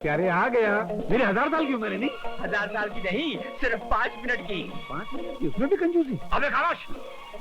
अरे आ गया। मेरे 1000 साल की उम्र है। नहीं 1000 साल की नहीं, सिर्फ 5 मिनट की। 5 मिनट की? उसमें भी कंजूसी। अबे खामोश,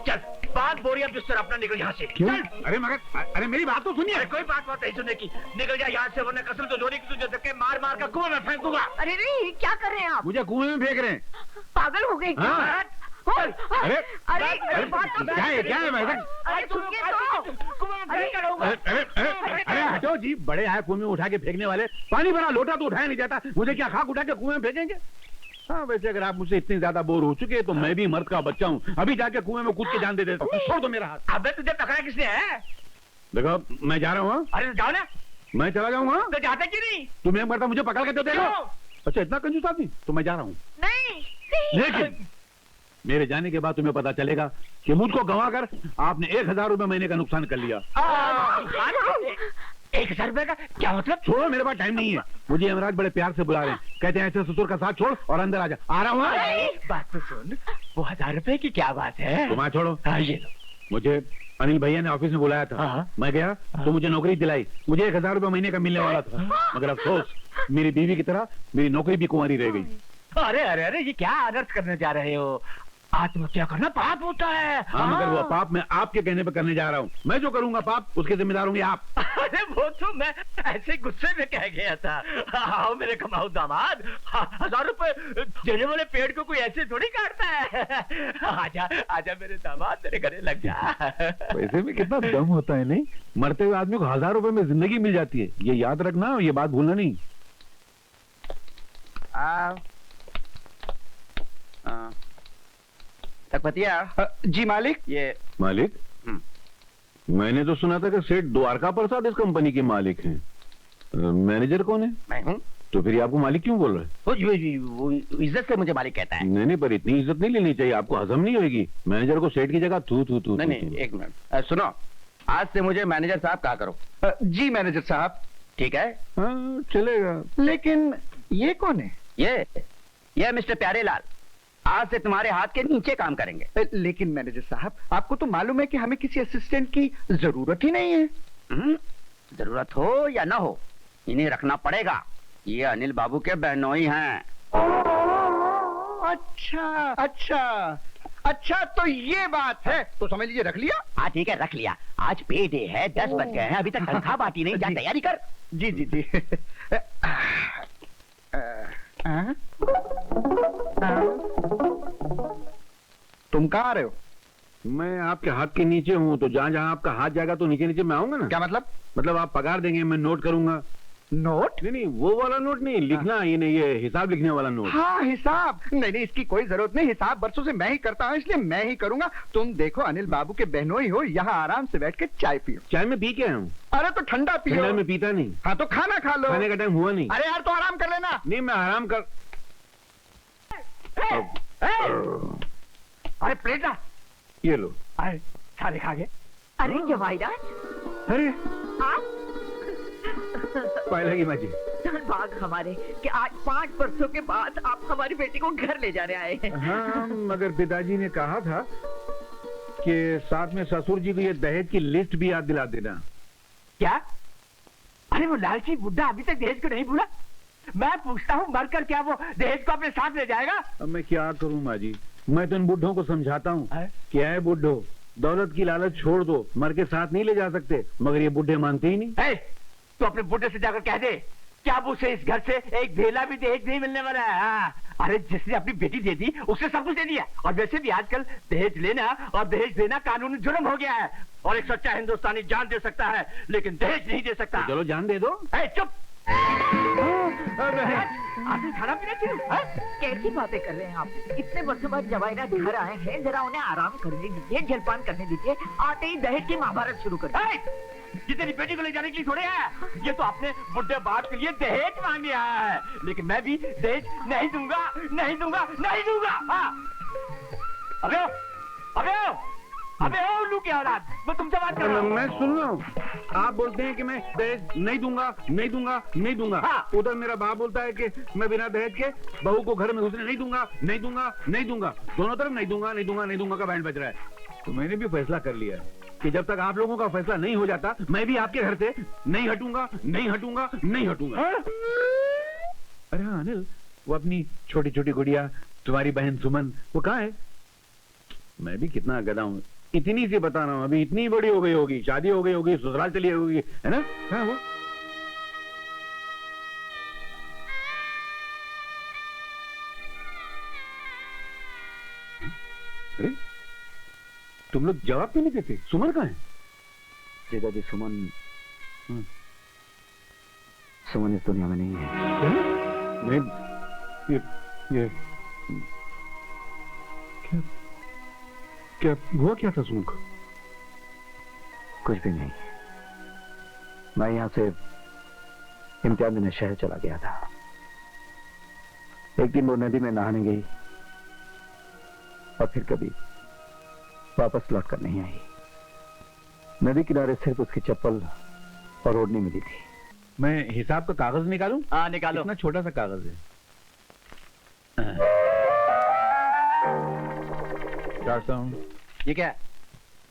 चल 5 बोरियां बिस्तर अपना निकल यहाँ से। क्यों? चल। अरे मगर अरे मेरी बात तो सुनिए। अरे कोई बात नहीं सुनने की, निकल जा यहाँ से वरना कसम तो जोड़ी की तुझे धक्के मार मार कर कुएं में फेंक दूंगा। अरे नहीं, क्या कर रहे हैं आप? मुझे कुएं में फेंक रहे हैं। पागल हो गए क्या? हाँ। अरे अरे अरे बात तो क्या है वैसा? अरे सुनिए तो। कुएं में फेंक कर अरे हटो जी, बड़े आए कुएं में उठा के फेंकने वाले। पानी भरा लोटा तो उठाया नहीं जाता, मुझे क्या खाक उठा के कुएं में फेंकेंगे? हाँ वैसे अगर आप मुझसे इतनी ज्यादा बोर हो चुके हैं तो मैं भी मर्द का बच्चा हूँ, अभी जाके कुएं में कूद के जान दे देता हूँ। छोड़ दो मेरा हाथ। अबे तुझे पकड़ा किसने है? देखो मैं जा रहा हूँ। अरे जाओ ना। मैं चला जाऊंगा। तो जाते क्यों नहीं? तुम्हें मरता मुझे पकड़ के तो देखो। अच्छा इतना कंजूस आदमी, तो मैं जा रहा हूँ। नहीं लेकिन मेरे जाने के बाद तुम्हें पता चलेगा कि मुझको गंवाकर आपने 1000 रुपए महीने का नुकसान कर लिया। 1000 रुपए का क्या मतलब? छोड़ो, मेरे पास टाइम नहीं है। मुझे यमराज बड़े प्यार से बुला रहे हैं, कहते हैं ऐसे ससुर का साथ छोड़ और अंदर आ जा। आ रहा हूँ। बात तो सुन, वो 1000 रुपए की क्या बात है? तुम छोड़ो। हाँ ये लो। मुझे अनिल भैया ने ऑफिस में बुलाया था। मैं गया तो मुझे नौकरी दिलाई। मुझे 1000 रुपए महीने का मिलने वाला था, मगर अफसोस मेरी बीवी की तरह मेरी नौकरी भी कुंवारी रह गई। अरे अरे अरे, ये क्या अनर्थ करने जा रहे हो? आत्महत्या करना पाप होता है। हाँ मगर वो पाप मैं आपके कहने पे करने जा रहा हूँ। मैं जो करूंगा पाप उसके जिम्मेदार होंगे आप। अरे वो तो मैं ऐसे गुस्से में कह गया था। आओ मेरे कमाऊ दामाद, 1000 रुपए देने वाले पेड़ को कोई ऐसे थोड़ी काटता है। आजा आजा मेरे दामाद, मेरे गले लग जा। पैसे में कितना दम होता है। नहीं, मरते हुए आदमी को 1000 रुपए में जिंदगी मिल जाती है, ये याद रखना, ये बात भूलना नहीं। तकपतिया जी मालिक। ये मालिक? मैंने तो सुना था कि सेठ द्वारका प्रसाद इस कंपनी के मालिक हैं। मैनेजर कौन है? मैं हूँ। तो फिर ये आपको मालिक क्यों बोल रहे हैं? वो इज्जत से मुझे मालिक कहता है। नहीं पर इतनी इज्जत नहीं लेनी चाहिए, आपको हजम नहीं होगी। मैनेजर को सेठ की जगह थू थू थू। नहीं एक मिनट सुनो, आज से मुझे मैनेजर साहब कहा करो। जी मैनेजर साहब। ठीक है? हाँ चलेगा। लेकिन ये कौन है? ये मिस्टर प्यारेलाल आज से तुम्हारे हाथ के नीचे काम करेंगे। लेकिन मैनेजर साहब, आपको तो मालूम है कि हमें किसी असिस्टेंट की जरूरत ही नहीं है। जरूरत हो या ना हो, इन्हें रखना पड़ेगा। ये अनिल बाबू के बहनोई हैं। अच्छा अच्छा अच्छा, तो ये बात है। तो समझ लीजिए रख लिया। हाँ ठीक है, रख लिया। आज पे डे है, 10 बज गए हैं, अभी तक तनख्वाह बाकी नहीं। जा तैयारी कर। जी जी जी। तुम कहाँ आ रहे हो? मैं आपके हाथ के नीचे हूँ, तो जहाँ जहाँ आपका हाथ जाएगा तो नीचे नीचे मैं आऊंगा ना। क्या मतलब? मतलब आप पगार देंगे, मैं नोट करूंगा। नोट? नहीं वो वाला नोट नहीं, लिखना ये नहीं, ये हिसाब लिखने वाला नोट। हाँ हिसाब। नहीं इसकी कोई जरूरत नहीं, हिसाब बरसों से मैं ही करता हूँ, इसलिए मैं ही करूंगा। तुम देखो अनिल बाबू के बहनोई हो, यहाँ आराम से बैठ के चाय पियो। चाय में पी के आया हूँ। अरे तो ठंडा पियो। ठंडा में पीता नहीं। हाँ तो खाना खा लो। खाने का टाइम हुआ नहीं। अरे यार तो आराम कर लेना। नहीं मैं आराम कर। अरे प्लेट ला। ये लो। अरे सारे खा गए। अरे जवाहिरात, अरे आप पहले की मजे। भाग हमारे कि आज 5 वर्षों के बाद आप हमारी बेटी को घर ले जाने आए हैं। हाँ मगर पिताजी ने कहा था कि साथ में ससुर जी को ये दहेज की लिस्ट भी याद दिला देना। क्या? अरे वो लालची बुड्ढा अभी तक दहेज को नहीं भूला? मैं पूछता हूँ, मरकर क्या वो दहेज को अपने साथ ले जाएगा? अब मैं क्या करूँ माँ जी, मैं तो इन बुढ़ों को समझाता हूँ। क्या है बुढ़ो, दौलत की लालच छोड़ दो, मर के साथ नहीं ले जा सकते, मगर ये बुढ़े मानते ही नहीं। तो अपने बुढ़े से जाकर कह दे क्या अब उसे इस घर से एक ढेला भी दहेज नहीं मिलने वाला है। हाँ। अरे जिसने अपनी बेटी दे दी उसने सब कुछ दे दिया। और वैसे भी आजकल दहेज लेना और दहेज देना कानूनी जुर्म हो गया है, और एक सच्चा हिंदुस्तानी जान दे सकता है लेकिन दहेज नहीं दे सकता। तो चलो जान दे दो। चुप। आपने खाना पीना क्यों? कैसी बातें कर रहे हैं आप? इतने वर्षों बाद जवाहिरात घर आए हैं, जरा उन्हें आराम करने दीजिए, जलपान करने दीजिए। आते ही दहेज की महाभारत शुरू कर दीजिए। ये तेरी बेटी को ले जाने के लिए थोड़े है, ये तो अपने बुढ़े बाप के लिए दहेज मांगे आया है। लेकिन मैं भी दहेज नहीं दूंगा, नहीं दूंगा, नहीं दूंगा। हाँ। अबे ओ उल्लू की औलाद, मैं तुमसे बात कर रहा हूँ। मैं सुन रहा हूँ, आप बोलते हैं कि मैं दहेज नहीं दूंगा, नहीं दूंगा, नहीं दूंगा। हाँ। उधर मेरा बाप बोलता है कि मैं बिना दहेज के बहू को घर में घुसने नहीं दूंगा, नहीं दूंगा, नहीं दूंगा। दोनों तरफ नहीं दूंगा, नहीं दूंगा, नहीं दूंगा का बैंड बज रहा है। तो मैंने भी फैसला कर लिया है कि जब तक आप लोगों का फैसला नहीं हो जाता मैं भी आपके घर से नहीं हटूंगा, नहीं हटूंगा, नहीं हटूंगा। अरे हाँ अनिल, वो अपनी छोटी छोटी गुड़िया, तुम्हारी बहन सुमन, वो कहाँ है? मैं भी कितना गधा हूँ, इतनी सी बता रहा हूँ, अभी इतनी बड़ी हो गई होगी, शादी हो गई होगी, ससुराल चली होगी, है ना? हाँ वो अरे तुम लोग जवाब क्यों नहीं देते? सुमन कहाँ है? जीजा जी, सुमन इस दुनिया में नहीं है। नहीं, ये क्या क्या हुआ? क्या था सुमन को? कुछ भी नहीं। मैं यहाँ से इम्तिहान देने शहर चला गया था। एक दिन वो नदी में नहाने गई और फिर कभी वापस लौट कर नहीं आई। नदी किनारे सिर्फ उसकी चप्पल और ओढ़नी मिली थी। मैं हिसाब का कागज निकालूं? हाँ निकालो। इतना छोटा सा कागज है। चाहता हूँ। ये क्या?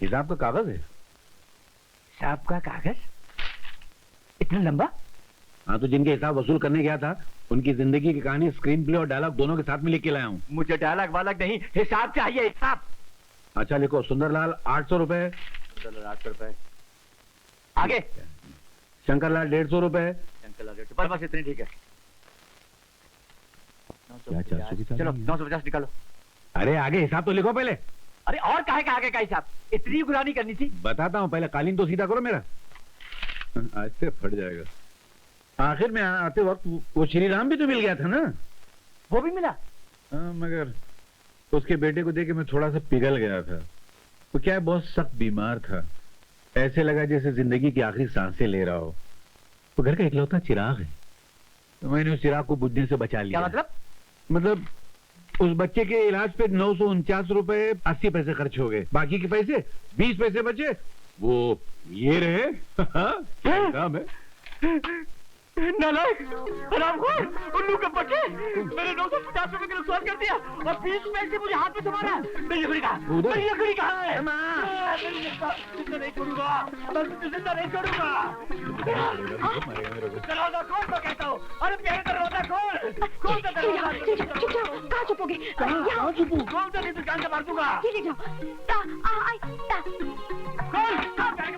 हिसाब का कागज है। हिसाब का कागज? इतना लंबा? हाँ, तो जिनके हिसाब वसूल करने गया था उनकी जिंदगी की कहानी स्क्रीन प्ले और डायलॉग दोनों के साथ में लिख के लाया हूँ। मुझे डायलॉग वालॉग नहीं, हिसाब चाहिए, हिसाब। अच्छा लिखो, सुंदरलाल 800 रुपए, 800 रुपए। आगे। शंकरलाल 150 रुपए। बस बस इतनी ठीक है। क्या 450? चलो 950 निकालो। अरे आगे हिसाब तो लिखो पहले। अरे और काहे का आगे का हिसाब? इतनी गुरानी करनी थी। बताता हूँ, पहले कालीन तो सीधा करो मेरा। आज से फट जाएगा। आखिर में आते वक्त वो श्री राम भी तो मिल गया था ना? वो भी मिला? हाँ, मगर उसके बेटे को देख के मैं थोड़ा सा पिघल गया था। वो क्या है, बहुत सख्त बीमार था। ऐसे लगा जैसे जिंदगी की आखिरी सांसें ले रहा हो। वो घर का इकलौता चिराग है, तो मैंने उस चिराग को बुझने से बचा लिया। क्या मतलब? मतलब उस बच्चे के इलाज पे 949 रुपए 80 पैसे खर्च हो गए। बाकी के पैसे 20 पैसे बचे, वो ये रहे। क्या काम है? नालायक, हरामखोर, उल्लू के बच्चे, मेरे 950 रुपए का नुकसान कर दिया और 20 पैसे मुझे हाथ में थमाना। मेरी लकड़ी कहाँ? मेरी लकड़ी कहाँ है? जिंदा नहीं छोड़ूंगा, मैं जिंदा नहीं छोड़ूंगा। दरवाजा खोल, मैं कहता हूँ। अरे मेरे दरवाजा खोल, खोल दे दरवाजा। कहाँ छुपोगे? कहाँ छुपू? खोल दे, नहीं तो जान से मार दूंगा।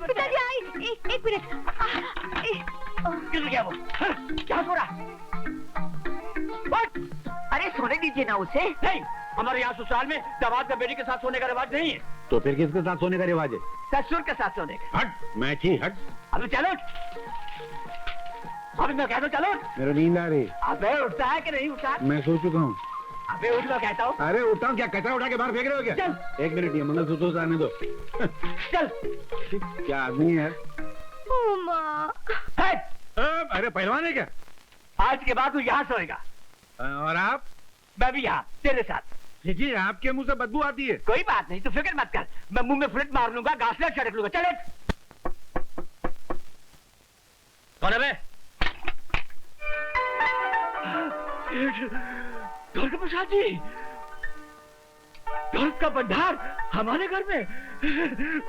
पिताजी आई, एक मिनट। गिर गया वो। क्या हो रहा? अरे सोने दीजिए ना उसे। नहीं, हमारे यहाँ ससुराल में दमाद का बेटी के साथ सोने का रिवाज नहीं है। तो फिर किसके साथ सोने का रिवाज है? ससुर के साथ सोने का। हट, मैं छी, हट। अभी चलो, अभी मैं कहता हूँ चलो। मेरा नींद आ रही। अबे उठता है कि नहीं उठता? मैं सो चुका हूँ। अबे उठ, मैं कहता हूँ। अरे उठता हूँ क्या? कचरा उठा के बाहर फेंक रहे हो क्या? चल। एक मिनट, ये मंगलसूत्र से आने दो। चल। क्या आदमी है? अरे पहलवान है क्या? आज के बाद तू यहाँ सोएगा। और आप? मैं भी यहाँ तेरे साथ। जी, आपके मुंह से बदबू आती है। कोई बात नहीं, तू फिक्र मत कर, मैं मुंह में फ्लिट मार लूंगा, घासलेट छिड़क लूंगा। चले। कौन है बे? दुर्गा प्रसाद जी, दौलत का भंडार हमारे घर में।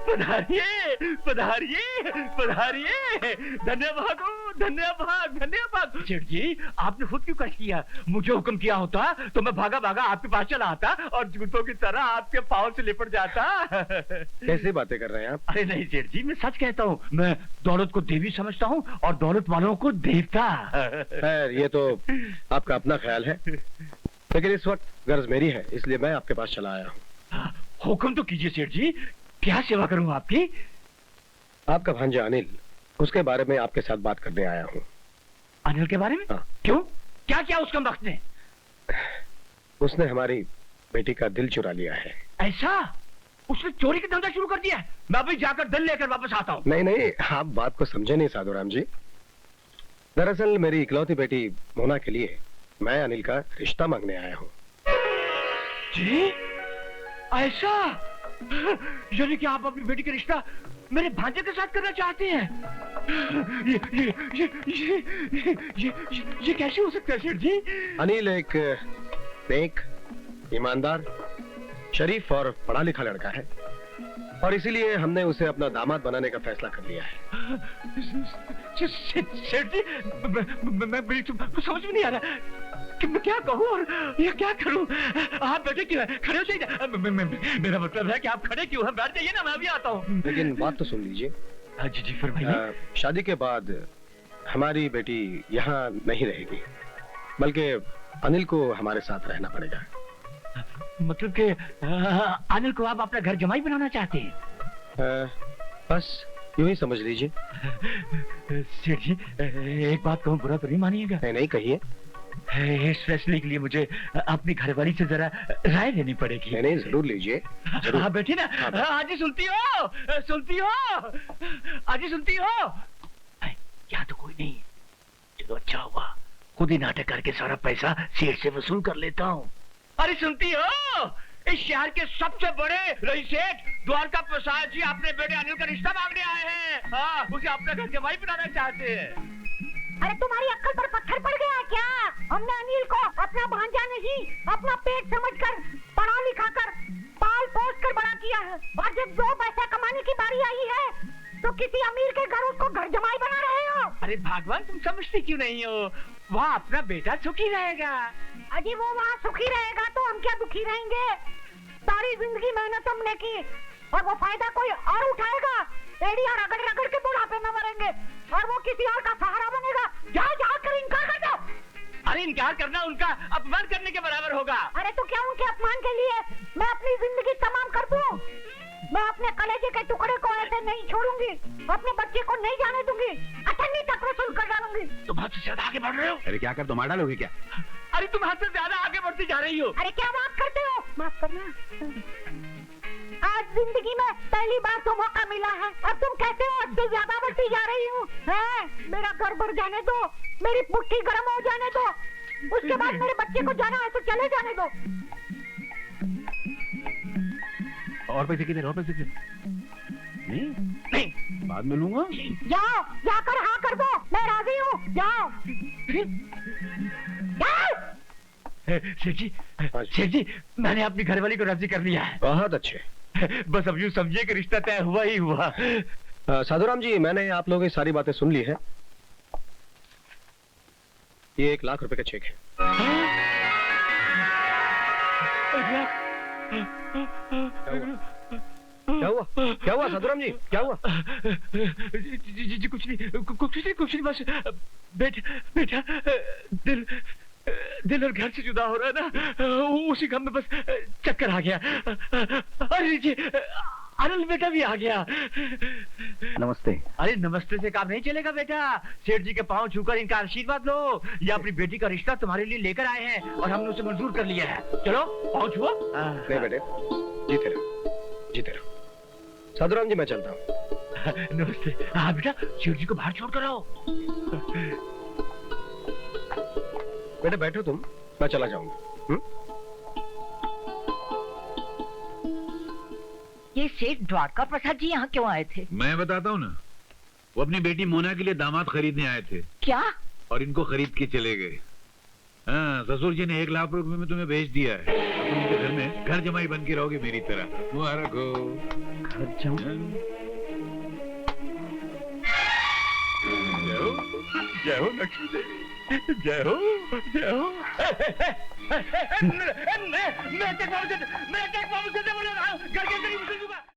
पधारिए, पधारिए, पधारिए। धन्यवाद हो, धन्यवाद, धन्यवाद। सेठ जी, आपने खुद क्यों कष्ट किया? मुझे हुक्म किया होता तो मैं भागा भागा आपके पास चला आता और जूतों की तरह आपके पाँव से लिपट जाता। कैसी बातें कर रहे हैं आप? अरे नहीं सेठ जी, मैं सच कहता हूँ। मैं दौलत को देवी समझता हूँ और दौलत वालों को देवता। खैर, ये तो आपका अपना ख्याल है, लेकिन इस वक्त गर्ज मेरी है, इसलिए मैं आपके पास चला आया हूँ। हुक्म तो कीजिए सेठ जी, क्या सेवा करूँ आपकी? आपका भांजा अनिल, उसके बारे में आपके साथ बात करने आया हूँ। अनिल के बारे में? हाँ। क्यों? क्या क्या उसका वक्त ने? उसने हमारी बेटी का दिल चुरा लिया है। ऐसा? उसने चोरी का धंधा शुरू कर दिया है? मैं अभी जाकर दिल लेकर वापस आता हूँ। नहीं नहीं, आप बात को समझे नहीं साधुराम जी। दरअसल मेरी इकलौती बेटी मोना के लिए मैं अनिल का रिश्ता मांगने आया हूँ। जी? ऐसा? यानी कि आप अपनी बेटी का रिश्ता मेरे भांजे के साथ करना चाहते हैं? ये कैसे हो सकता है सेठ जी? अनिल एक नेक, ईमानदार, शरीफ और पढ़ा लिखा लड़का है। और इसीलिए हमने उसे अपना दामाद बनाने का फैसला कर लिया है। सेठ जी, मैं समझ में नहीं आ रहा कि मैं क्या कहूँ और ये क्या करूँ। आप बैठे क्यों हैं? खड़े हो जाइए। मेरा मतलब है कि आप खड़े क्यों हैं? बैठ जाइए ना, मैं अभी आता हूँ। लेकिन बात तो सुन लीजिए। हाँ जी फरमाइए। शादी के बाद हमारी बेटी यहाँ नहीं रहेगी, बल्कि अनिल को हमारे साथ रहना पड़ेगा। मतलब कि अनिल को आप अपना घर जमाई बनाना चाहते हैं? बस यूं ही समझ लीजिए। सेठ जी, एक बात कहूँ, बुरा तो नहीं मानिएगा? नहीं नहीं, कहिए। इस फैसले के लिए मुझे अपनी घरवाली से जरा राय लेनी पड़ेगी। नहीं नहीं, जरूर लीजिए। हाँ बैठिए ना। आजी सुनती हो? सुनती हो? आजी सुनती हो? यहाँ तो कोई नहीं। चलो अच्छा हुआ, खुद ही नाटक करके सारा पैसा सेठ से वसूल कर लेता हूँ। अरे सुनती हो? इस शहर के सबसे बड़े रईस सेठ द्वारका प्रसाद जी अपने बेटे अनिल का रिश्ता मांगने आए हैं। हाँ, उसे अपना घर जमाई बनाना चाहते हैं। अरे तुम्हारी अक्ल पर पत्थर पड़ गया क्या? हमने अनिल को अपना भांजा नहीं, अपना पेट समझकर पढ़ा लिखा कर पाल पोस कर बड़ा किया है, और जब 2 पैसा कमाने की बारी आई है तो किसी अमीर के घर उसको घर जमाई बना रहे हो। अरे भगवान, तुम समझती क्यों नहीं हो? वहाँ अपना बेटा सुखी रहेगा। अजी वो वहाँ सुखी रहेगा तो हम क्या दुखी रहेंगे? सारी जिंदगी मेहनत हमने की और वो फायदा कोई और उठाएगा। एड़ियां रगड़ रगड़ के बुढ़ापे में मरेंगे और वो किसी और का सहारा बनेगा। जाओ जाओ कर इनकार कर दो। अरे इनकार करना उनका अपमान करने के बराबर होगा। अरे तो क्या उनके अपमान के लिए मैं अपनी जिंदगी तमाम कर दूं? मैं अपने कलेजे के टुकड़े को ऐसे नहीं छोड़ूंगी, अपने बच्चे को नहीं जाने दूंगी, अठन्नी तक वसूल कर डालूंगी। तुम हद से ज्यादा आगे बढ़ रहे हो। अरे क्या कर, तुम मार डालोगे क्या? अरे तुम हद से ज्यादा आगे बढ़ती जा रही हो। अरे क्या बात करते हो? माफ करना, आज जिंदगी में पहली बार तो मौका मिला है और तुम कहते हो हद से ज्यादा बढ़ती जा रही हूँ। मेरा घर भर जाने दो, मेरी पुट्ठी गर्म हो जाने दो, उसके बाद मेरे बच्चे को जाना है तो चले जाने दो। और पैसे किधर? और पैसे किधर? नहीं, बाद में लूंगा। जाओ, जाकर हाँ कर दो, मैं राजी हूँ। जाओ जाओ। सेठ जी, मैंने अपनी घरवाली को राजी कर लिया है। बहुत अच्छे। बस अब यूँ समझिए कि रिश्ता तय हुआ ही हुआ। साधुराम जी, मैंने आप लोगों की सारी बातें सुन ली है। ये 1 लाख रुपए का चेक है। क्या हुआ? क्या हुआ साधुराम जी, क्या हुआ? जी कुछ नहीं, बस बेटा दिल और घर से जुदा हो रहा है ना, उसी गम में बस चक्कर आ गया। अरे जी, अनिल बेटा भी आ गया। नमस्ते। अरे नमस्ते से काम नहीं चलेगा बेटा। सेठ जी के पांव छूकर इनका आशीर्वाद लो। ये अपनी बेटी का रिश्ता तुम्हारे लिए लेकर आए हैं और हमने उसे मंजूर कर लिया है। चलो पांव छुओ। नहीं बेटे, जीते रहो, जीते रहो। साधुराम जी, मैं चलता हूँ। नमस्ते। हाँ बेटा, सेठ जी को बाहर छोड़ कर आओ। बेटे बैठो तुम, मैं चला जाऊंगा। ये सेठ द्वारका प्रसाद जी यहाँ क्यों आए थे? मैं बताता हूँ ना, वो अपनी बेटी मोना के लिए दामाद खरीदने आए थे क्या? और इनको खरीद के चले गए। हाँ, ससुर जी ने 1 लाख रुपए में तुम्हें भेज दिया है। तुम उनके घर में घर जमाई बन के रहोगे मेरी तरह। मुबारक हो। घर जमाई? जय हो लक्ष्मी देवी, जय हो, जय हो। मैं टेक बाबू से बोल रहा हूँ, घर के करीब